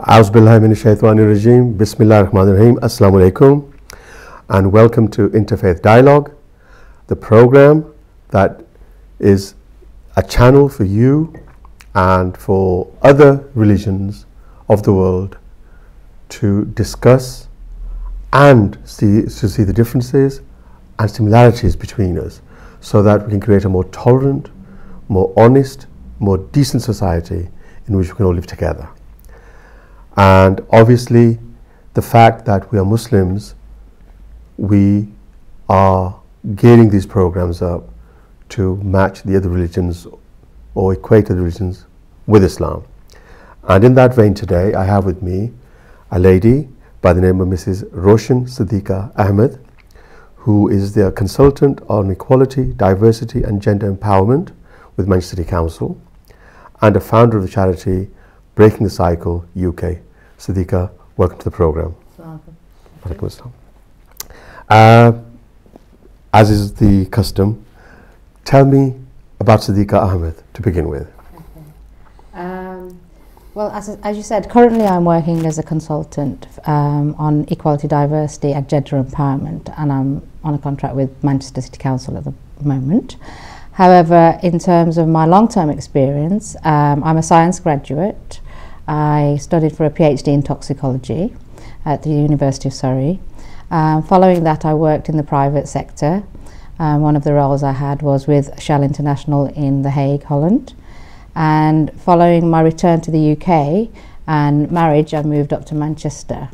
Auzubillahi minash shaitanir rajim. Bismillahir Rahmanir Rahim. Assalamu alaikum and welcome to Interfaith Dialogue, the program that is a channel for you and for other religions of the world to discuss and see the differences and similarities between us, so that we can create a more tolerant, more honest, more decent society in which we can all live together. And obviously the fact that we are Muslims, we are gearing these programs up to match the other religions or equate the religions with Islam. And in that vein today I have with me a lady by the name of Mrs. Roshan Siddiqa Ahmed, who is the consultant on equality, diversity and gender empowerment with Manchester City Council and a founder of the charity Breaking the Cycle UK. Siddiqa, welcome to the program. Welcome. As is the custom, tell me about Siddiqa Ahmed to begin with. Okay. Well, as you said, currently I'm working as a consultant on equality, diversity and gender empowerment, and I'm on a contract with Manchester City Council at the moment. However, in terms of my long-term experience, I'm a science graduate. I studied for a PhD in toxicology at the University of Surrey. Following that, I worked in the private sector. One of the roles I had was with Shell International in The Hague, Holland. And following my return to the UK and marriage, I moved up to Manchester.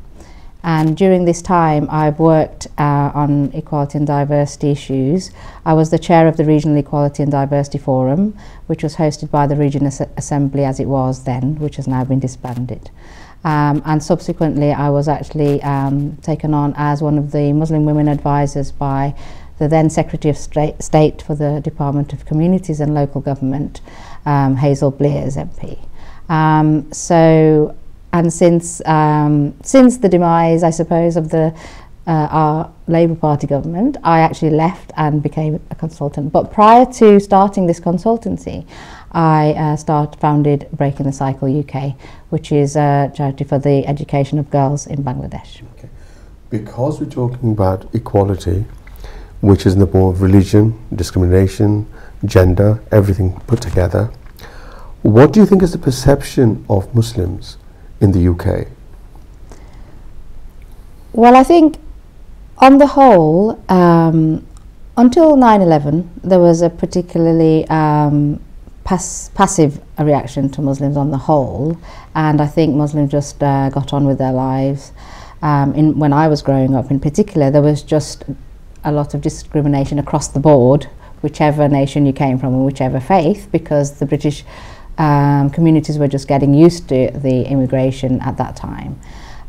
And during this time, I've worked on equality and diversity issues. I was the chair of the Regional Equality and Diversity Forum, which was hosted by the Regional Assembly as it was then, which has now been disbanded. And subsequently, I was actually taken on as one of the Muslim women advisors by the then Secretary of State for the Department of Communities and Local Government, Hazel Blears MP. And since the demise, I suppose, of our Labour Party government, I actually left and became a consultant. But prior to starting this consultancy, I founded Breaking the Cycle UK, which is a charity for the education of girls in Bangladesh. Okay. Because we're talking about equality, which is in the form of religion, discrimination, gender, everything put together, what do you think is the perception of Muslims in the UK? Well, I think on the whole, until 9/11, there was a particularly passive reaction to Muslims on the whole, and I think Muslims just got on with their lives. When I was growing up in particular, there was just a lot of discrimination across the board, whichever nation you came from and whichever faith, because the British communities were just getting used to the immigration at that time.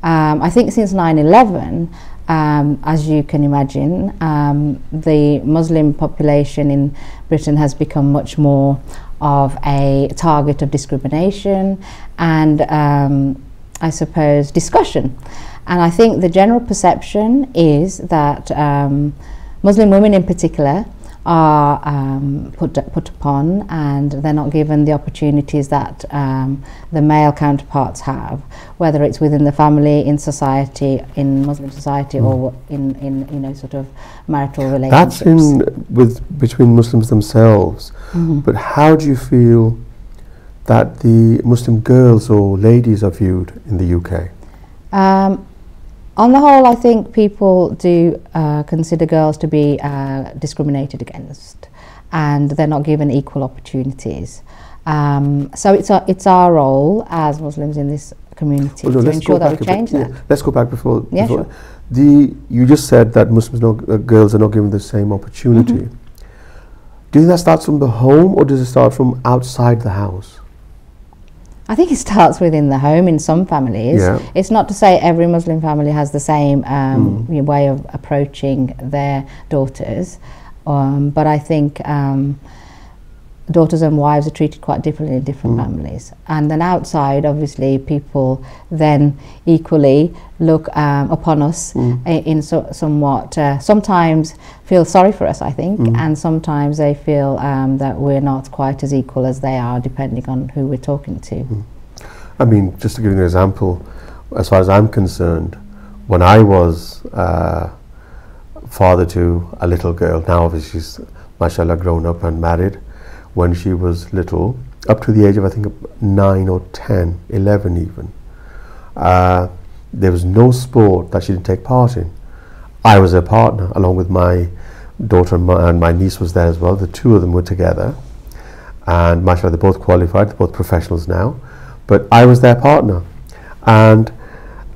I think since 9/11, as you can imagine, the Muslim population in Britain has become much more of a target of discrimination and I suppose discussion. And I think the general perception is that Muslim women in particular are put upon, and they're not given the opportunities that the male counterparts have, whether it's within the family, in society, in Muslim society, or in sort of marital relationships. That's between Muslims themselves. But how do you feel that the Muslim girls or ladies are viewed in the UK? On the whole, I think people do consider girls to be discriminated against, and they're not given equal opportunities. So it's our role as Muslims in this community to ensure that we change that. Let's go back before. Sure. You just said that girls are not given the same opportunity. Do you think that starts from the home, or does it start from outside the house? I think it starts within the home in some families. Yeah. It's not to say every Muslim family has the same way of approaching their daughters, but I think daughters and wives are treated quite differently in different families. And then outside, obviously, people then equally look upon us in somewhat, sometimes feel sorry for us, I think, and sometimes they feel that we're not quite as equal as they are, depending on who we're talking to. I mean, just to give you an example, as far as I'm concerned, when I was father to a little girl, now obviously she's, mashallah, grown up and married, when she was little, up to the age of, I think, 9 or 10, 11 even, there was no sport that she didn't take part in. I was her partner, along with my daughter, and my niece was there as well. The two of them were together, and mashallah, they're both qualified, they're both professionals now, but I was their partner. And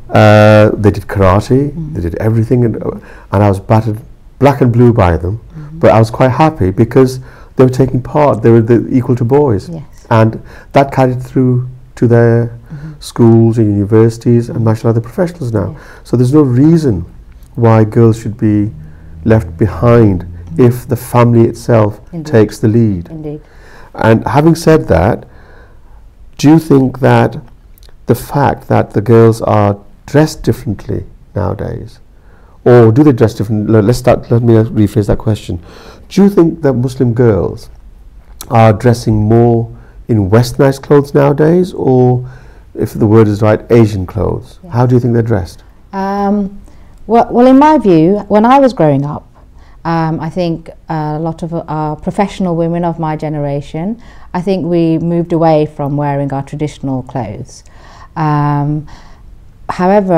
they did karate, they did everything, and I was battered black and blue by them, but I was quite happy because they were taking part, they were equal to boys. Yes. And that carried through to their schools and universities, and mashallah, they're professionals now. Yes. So there's no reason why girls should be left behind if the family itself takes the lead. Indeed. And having said that, do you think that the fact that the girls are dressed differently nowadays, or do they dress differently? Let me rephrase that question. Do you think that Muslim girls are dressing more in westernized clothes nowadays, or, if the word is right, Asian clothes? Yeah. How do you think they're dressed? Well, in my view, when I was growing up, I think a lot of our professional women of my generation, I think we moved away from wearing our traditional clothes. However,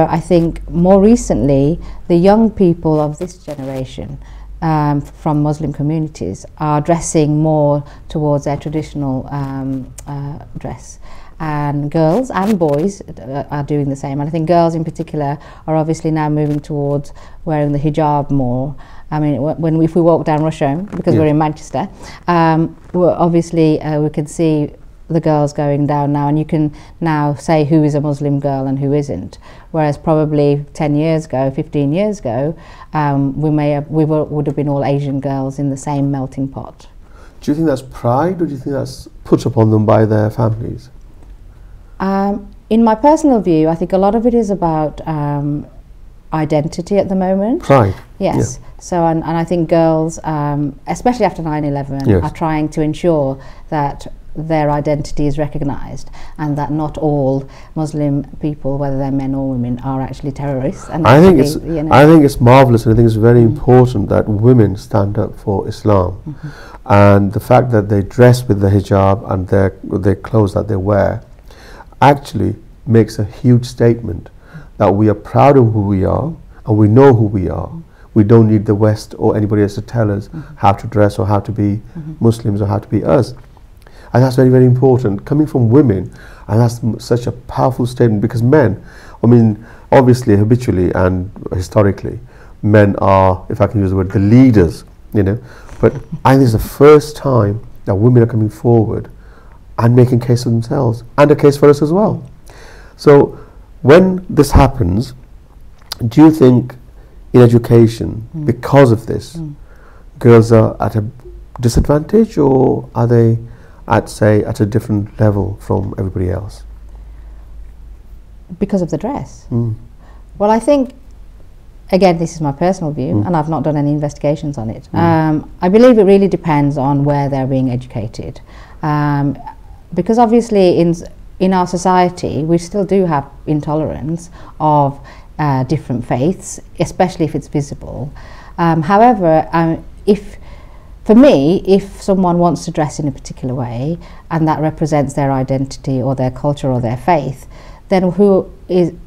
I think more recently, the young people of this generation from Muslim communities are dressing more towards their traditional dress. And girls and boys are doing the same. And I think girls in particular are obviously now moving towards wearing the hijab more. I mean, if we walk down Rusholme, because we're in Manchester, obviously we can see the girls going down now, and you can now say who is a Muslim girl and who isn't. Whereas probably 10 years ago, 15 years ago, we would have been all Asian girls in the same melting pot. Do you think that's pride, or do you think that's put upon them by their families? In my personal view, I think a lot of it is about identity at the moment. Pride. Yes. Yeah. So, and I think girls, especially after 9/11, are trying to ensure that their identity is recognised, and that not all Muslim people, whether they're men or women, are actually terrorists. And I think it's marvellous, and I think it's very important that women stand up for Islam, and the fact that they dress with the hijab and their clothes that they wear actually makes a huge statement that we are proud of who we are, and we know who we are. We don't need the West or anybody else to tell us how to dress or how to be Muslims or how to be us. And that's very, very important coming from women, and that's such a powerful statement, because men, I mean, obviously habitually and historically, men are, if I can use the word, the leaders, you know, but I think it's the first time that women are coming forward and making case for themselves, and a case for us as well. So when this happens, do you think in education, because of this, girls are at a disadvantage, or are they at, say, at a different level from everybody else? Because of the dress? Well, I think, again, this is my personal view, and I've not done any investigations on it. I believe it really depends on where they're being educated. Because obviously in our society, we still do have intolerance of different faiths, especially if it's visible. However, for me, if someone wants to dress in a particular way and that represents their identity or their culture or their faith, then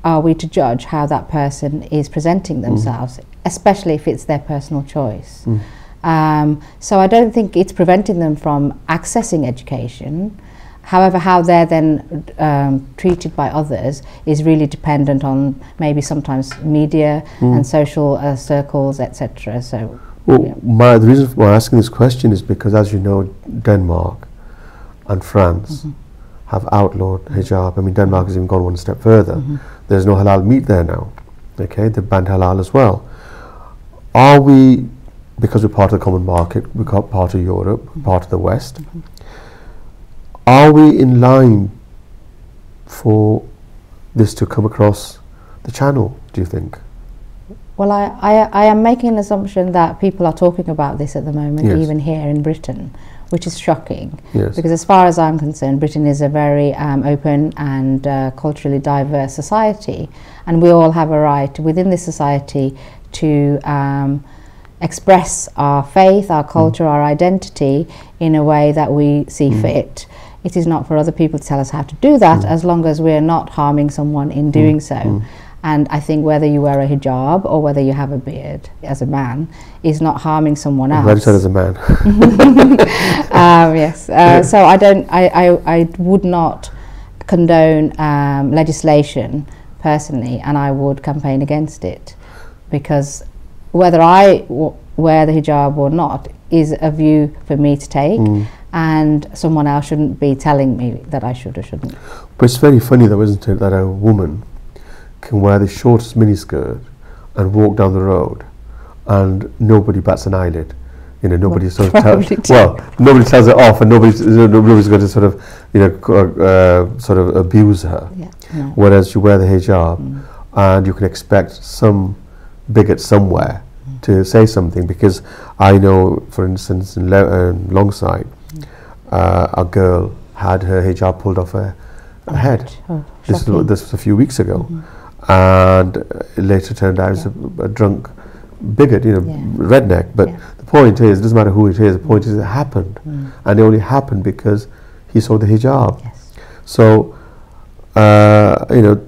are we to judge how that person is presenting themselves, especially if it's their personal choice? So I don't think it's preventing them from accessing education. However, how they're then treated by others is really dependent on maybe sometimes media and social circles, etc. So, well, the reason for asking this question is because, as you know, Denmark and France have outlawed hijab. I mean, Denmark has even gone one step further. There's no halal meat there now. Okay, they've banned halal as well. Are we, because we're part of the common market, we're part of Europe, part of the West, are we in line for this to come across the channel, do you think? Well, I am making an assumption that people are talking about this at the moment, even here in Britain, which is shocking. Yes. Because as far as I'm concerned, Britain is a very open and culturally diverse society, and we all have a right within this society to express our faith, our culture, our identity in a way that we see fit. It is not for other people to tell us how to do that, as long as we're not harming someone in doing so. And I think whether you wear a hijab or whether you have a beard as a man is not harming someone else. I'm glad you said as a man. Yes. So I would not condone legislation personally, and I would campaign against it, because whether I wear the hijab or not is a view for me to take, and someone else shouldn't be telling me that I should or shouldn't. But it's very funny though, isn't it, that a woman can wear the shortest miniskirt and walk down the road and nobody bats an eyelid. You know, nobody Well, sort of probably nobody tells it off, and nobody's going to sort of, you know, sort of abuse her. Yeah, no. Whereas you wear the hijab, and you can expect some bigot somewhere to say something. Because I know, for instance, in Longside, a girl had her hijab pulled off her head. Oh, This shocking. was a few weeks ago, and it later turned out it was a drunk bigot, you know, redneck. But the point is, it doesn't matter who it is, the point is it happened, and it only happened because he saw the hijab. Yes. So, you know,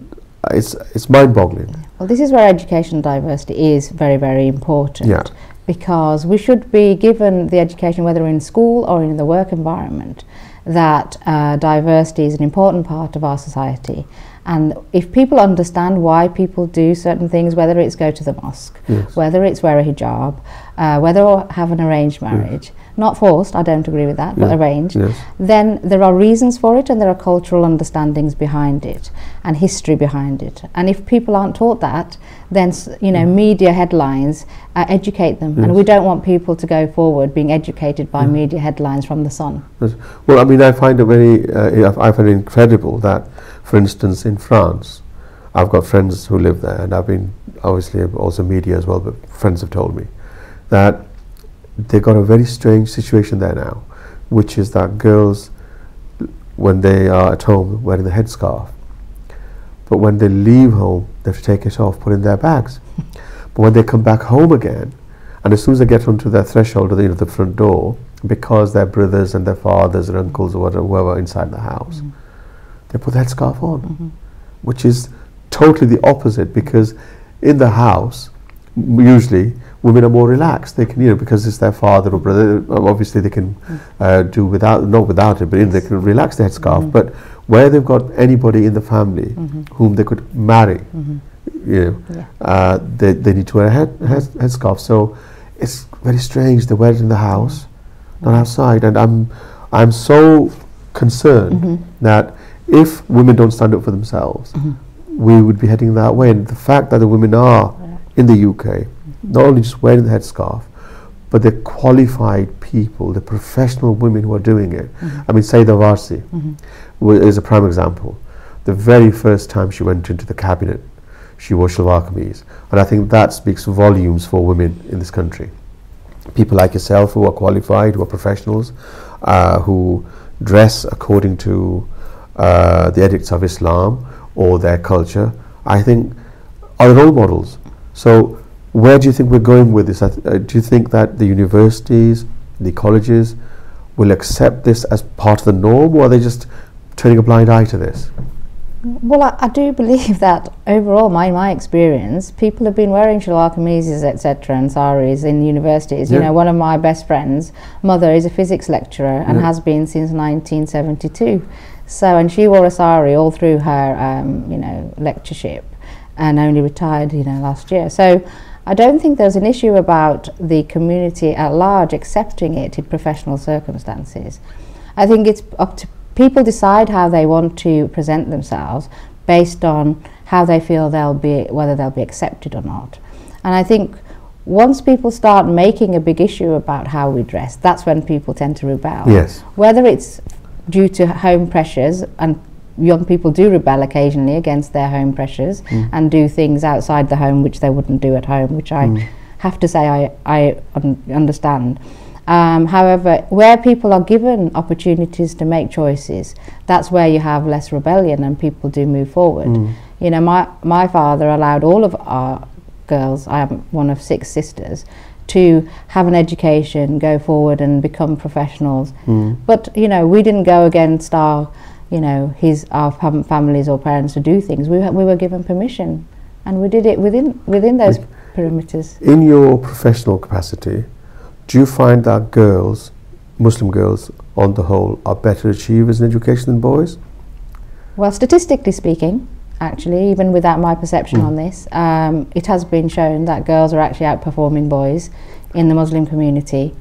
it's mind-boggling. Well, this is where education diversity is very, very important. Yeah. Because we should be given the education, whether in school or in the work environment, that diversity is an important part of our society. And if people understand why people do certain things, whether it's go to the mosque, whether it's wear a hijab, whether or have an arranged marriage, not forced, I don't agree with that, but arranged, then there are reasons for it, and there are cultural understandings behind it and history behind it. And if people aren't taught that, then you know, media headlines educate them, and we don't want people to go forward being educated by media headlines from the Sun. Well, I mean, I find it very, I find it incredible that, for instance, in France, I've got friends who live there, and I've been, obviously, also media as well, but friends have told me that they've got a very strange situation there now, which is that girls, when they are at home, wearing the headscarf, but when they leave home, they have to take it off, put it in their bags. But when they come back home again, and as soon as they get onto their threshold, or the front door, because their brothers and their fathers and uncles or whatever, whoever inside the house, they put the headscarf on, which is totally the opposite, because in the house, usually, women are more relaxed. They can, you know, because it's their father or brother, obviously they can do without, not without it, but they can relax the headscarf. But where they've got anybody in the family whom they could marry, you know, they need to wear a headscarf. So it's very strange. They wear it in the house, not outside. And I'm so concerned that if women don't stand up for themselves, we would be heading that way. And the fact that the women are in the UK, not only just wearing the headscarf, but they're qualified people, the professional women who are doing it. I mean, Saida Warsi is a prime example. The very first time she went into the cabinet, she wore shalwar kameez, and I think that speaks volumes for women in this country. People like yourself who are qualified, who are professionals, who dress according to the edicts of Islam or their culture, I think are role models. So where do you think we're going with this? Do you think that the universities, the colleges will accept this as part of the norm, or are they just turning a blind eye to this? Well, I do believe that overall, my experience, people have been wearing shalwar kameezes, etc., and saris in universities. You know, one of my best friends' mother is a physics lecturer and has been since 1972. So, and she wore a sari all through her, you know, lectureship, and only retired, you know, last year. So I don't think there's an issue about the community at large accepting it in professional circumstances. I think it's up to people decide how they want to present themselves based on how they feel whether they'll be accepted or not. And I think once people start making a big issue about how we dress, that's when people tend to rebel. Yes. Whether it's due to home pressures, and young people do rebel occasionally against their home pressures and do things outside the home which they wouldn't do at home, which I have to say I understand. However, where people are given opportunities to make choices, that's where you have less rebellion and people do move forward. You know, my father allowed all of our girls, I am one of 6 sisters, to have an education, go forward and become professionals. But, you know, we didn't go against our, you know, our families or parents to do things. We were given permission and we did it within those perimeters. In your professional capacity, do you find that girls, Muslim girls on the whole, are better achievers in education than boys? Well, statistically speaking, actually, even without my perception on this, it has been shown that girls are actually outperforming boys in the Muslim community.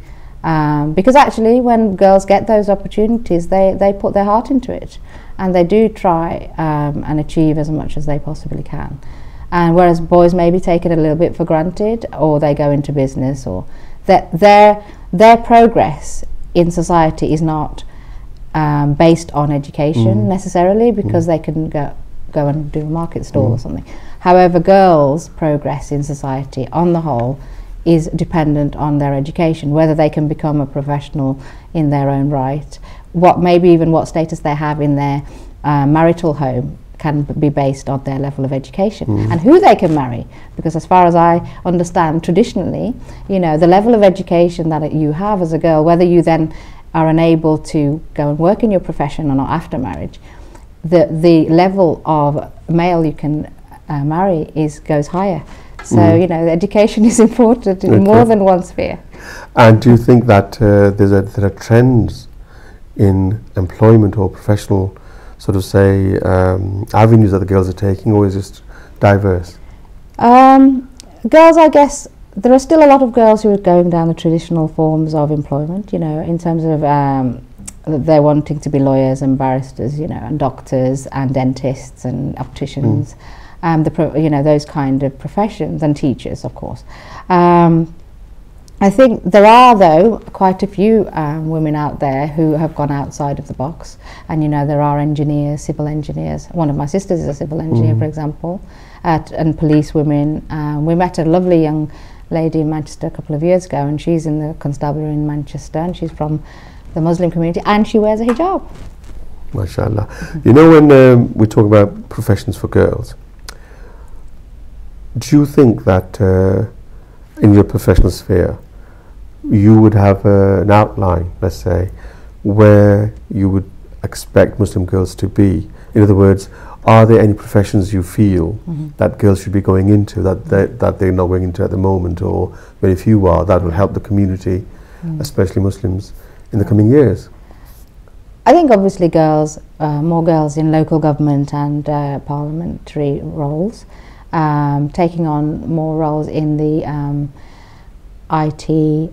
Because actually when girls get those opportunities, they put their heart into it and they do try and achieve as much as they possibly can. And whereas boys maybe take it a little bit for granted, or they go into business, or that their progress in society is not based on education necessarily, because they can go and do a market stall or something. However, girls' progress in society on the whole is dependent on their education, whether they can become a professional in their own right, maybe even what status they have in their marital home can be based on their level of education, and who they can marry, because as far as I understand, traditionally, you know, the level of education that you have as a girl, whether you then are unable to go and work in your profession or not after marriage, the level of male you can marry goes higher. So you know, education is important in more than one sphere. And do you think that there are trends in employment or professional sort of say avenues that the girls are taking, or is it just diverse? Girls, I guess there are still a lot of girls who are going down the traditional forms of employment, you know, in terms of they're wanting to be lawyers and barristers, you know, and doctors and dentists and opticians, you know, those kind of professions, and teachers, of course. I think there are, though, quite a few women out there who have gone outside of the box, and you know, there are engineers, civil engineers. One of my sisters is a civil engineer, for example, and police women. We met a lovely young lady in Manchester a couple of years ago, and she's in the constabulary in Manchester, and she's from the Muslim community, and she wears a hijab. MashaAllah. You know, when we talk about professions for girls, do you think that in your professional sphere you would have an outline, let's say, where you would expect Muslim girls to be? In other words, are there any professions you feel that girls should be going into that they're not going into at the moment, or very few are, that will help the community, especially Muslims, in the coming years? I think obviously girls, more girls in local government and parliamentary roles, taking on more roles in the IT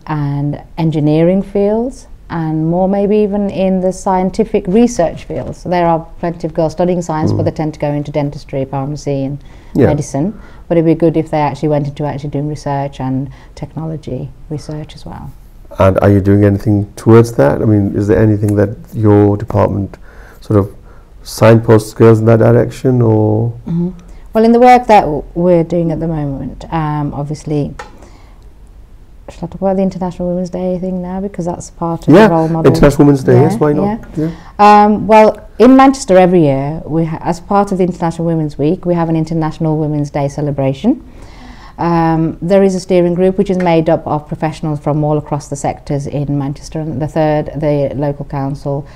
and engineering fields, and more maybe even in the scientific research fields. So there are plenty of girls studying science, but they tend to go into dentistry, pharmacy and medicine. But it'd be good if they actually went into actually doing research and technology research as well. And are you doing anything towards that? I mean, is there anything that your department sort of signposts girls in that direction, or? Well, in the work that we're doing at the moment, obviously, should I talk about the International Women's Day thing now, because that's part of the role model? International Women's Day, yes, why not? Well, in Manchester every year, as part of the International Women's Week, we have an International Women's Day celebration. There is a steering group which is made up of professionals from all across the sectors in Manchester, and the local council,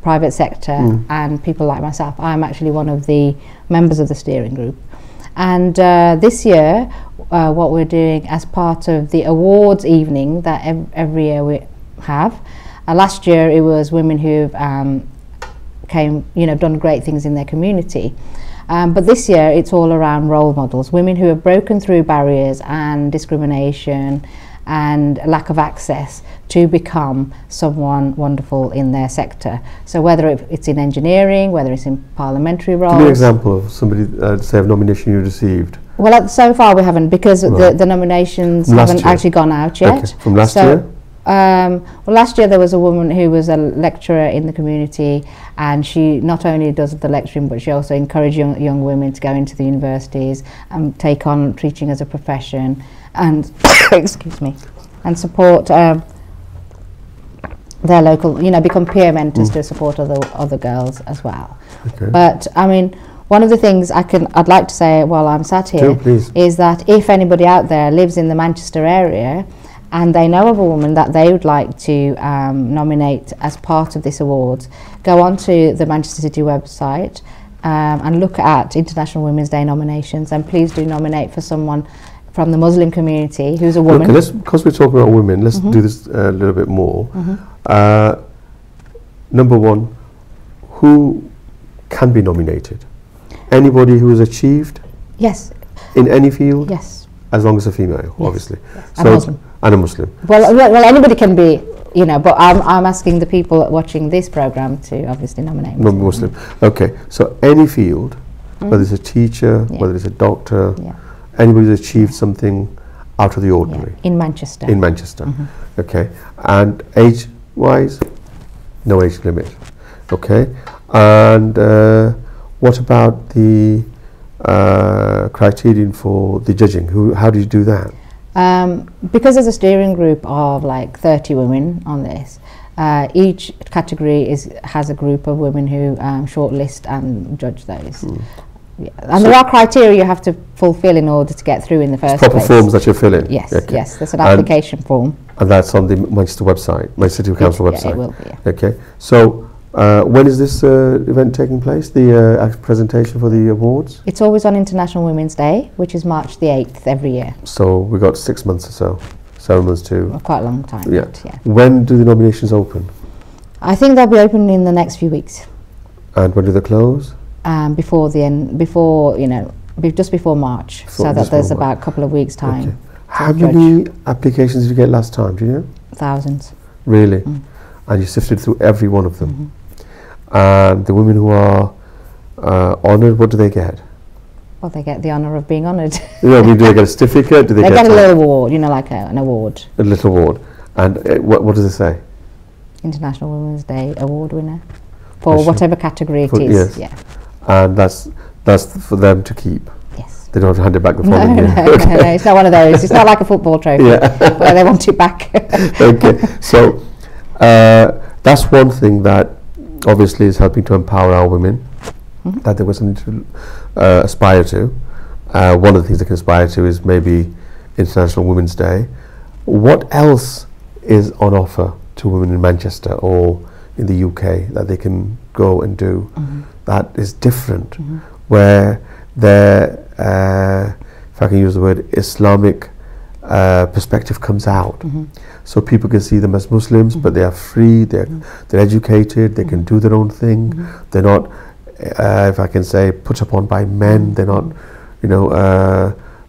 private sector, and people like myself. I'm actually one of the members of the steering group. And this year, what we're doing as part of the awards evening that every year we have, last year it was women who've done great things in their community. But this year it's all around role models, women who have broken through barriers and discrimination and lack of access to become someone wonderful in their sector. So whether it's in engineering, whether it's in parliamentary roles. Give me an example of somebody, say, of nomination you received. Well, so far we haven't, because the nominations haven't actually gone out yet. Okay. From last year? Well, last year there was a woman who was a lecturer in the community, and she not only does the lecturing, but she also encouraged young women to go into the universities and take on teaching as a profession, and excuse me, and support their local, become peer mentors to support other girls as well. Okay. But I mean, one of the things I'd like to say while I'm sat here is that if anybody out there lives in the Manchester area and they know of a woman that they would like to nominate as part of this award, go onto the Manchester City website and look at International Women's Day nominations, and please do nominate for someone from the Muslim community who's a woman. Okay, because we're talking about women, let's do this a little bit more. Number one, who can be nominated? Anybody who has achieved? Yes. In any field? Yes. As long as a female, obviously. Yes. So, and a Muslim. And a Muslim. Well, anybody can be, but I'm asking the people watching this program to obviously nominate Muslim. Okay, so any field, whether it's a teacher, whether it's a doctor, anybody who's achieved something out of the ordinary. In Manchester. In Manchester. Okay, and age-wise, no age limit. Okay, and what about the criterion for the judging? How do you do that? Because there's a steering group of like 30 women on this, each category has a group of women who shortlist and judge those. Yeah. And so there are criteria you have to fulfill in order to get through in the first place. Proper forms that you fill in? Yes, yes, there's an application form. And that's on the Manchester website, Manchester City Council website? Yeah, it will be, yeah. Okay, so when is this event taking place, the presentation for the awards? It's always on International Women's Day, which is March the 8th every year. So we've got 6 months or so, 7 months to... Well, quite a long time. Yeah. Yeah. When do the nominations open? I think they'll be open in the next few weeks. And when do they close? Before the end, just before March, so that there's about a couple of weeks' time. Okay. How many applications did you get last time, do you know? Thousands. Really? And you sifted through every one of them? And the women who are honoured, what do they get? Well, they get the honour of being honoured. Do they get a certificate? Do they get a little award, like an award. A little award. And what does it say? International Women's Day award winner. For whatever category it is. Yes. Yeah. And that's for them to keep? Yes. They don't have to hand it back the following year? No, it's not one of those. It's not like a football trophy where they want it back. Okay, so that's one thing that obviously is helping to empower our women, that there was something to aspire to. One of the things they can aspire to is maybe International Women's Day. What else is on offer to women in Manchester or in the UK that they can go and do that is different, where their, if I can use the word, Islamic perspective comes out? So people can see them as Muslims, but they are free, they're educated, they can do their own thing, they're not, if I can say, put upon by men, they're not,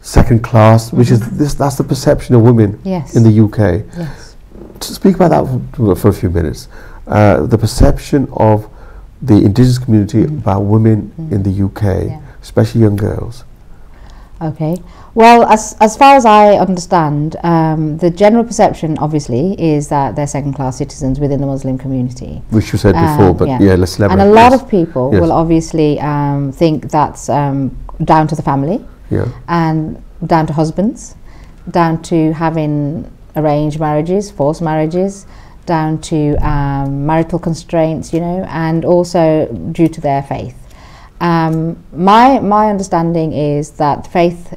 second class, which is that's the perception of women in the UK. Yes. To speak about that for a few minutes, the perception of the indigenous community about women in the UK, especially young girls. Okay. Well, as far as I understand, the general perception, obviously, is that they're second-class citizens within the Muslim community. Which you said before, but let's elaborate. And a lot of people will obviously think that's down to the family, and down to husbands, down to having arranged marriages, forced marriages, down to marital constraints, and also due to their faith. My understanding is that the faith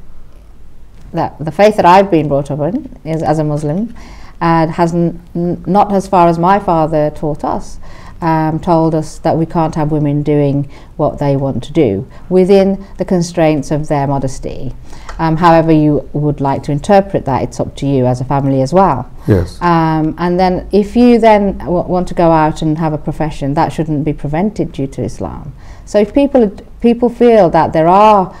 that I've been brought up in is as a Muslim, and has not, as far as my father taught us, told us that we can't have women doing what they want to do within the constraints of their modesty. However you would like to interpret that, it's up to you as a family as well. Yes. And then if you then want to go out and have a profession, that shouldn't be prevented due to Islam. So if people feel that there are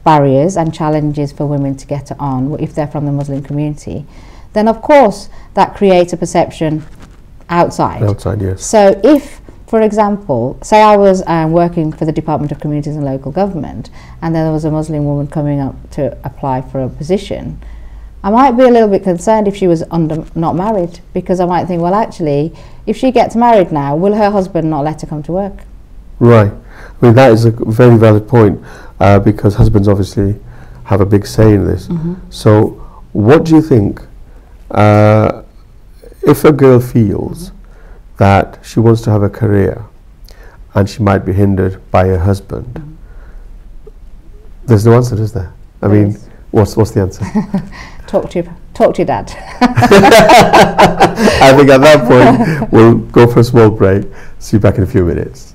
barriers and challenges for women to get on if they're from the Muslim community, then of course that creates a perception outside. Outside, yes. So if, for example, say I was working for the Department of Communities and Local Government, and then there was a Muslim woman coming up to apply for a position, I might be a little bit concerned if she was not married, because I might think, well, actually, if she gets married now, will her husband not let her come to work? Right. I mean, that is a very valid point, because husbands obviously have a big say in this. So what do you think, if a girl feels that she wants to have a career and she might be hindered by her husband, there's no answer, is there? I mean, what's the answer? Talk to your dad. I think at that point we'll go for a small break. See you back in a few minutes.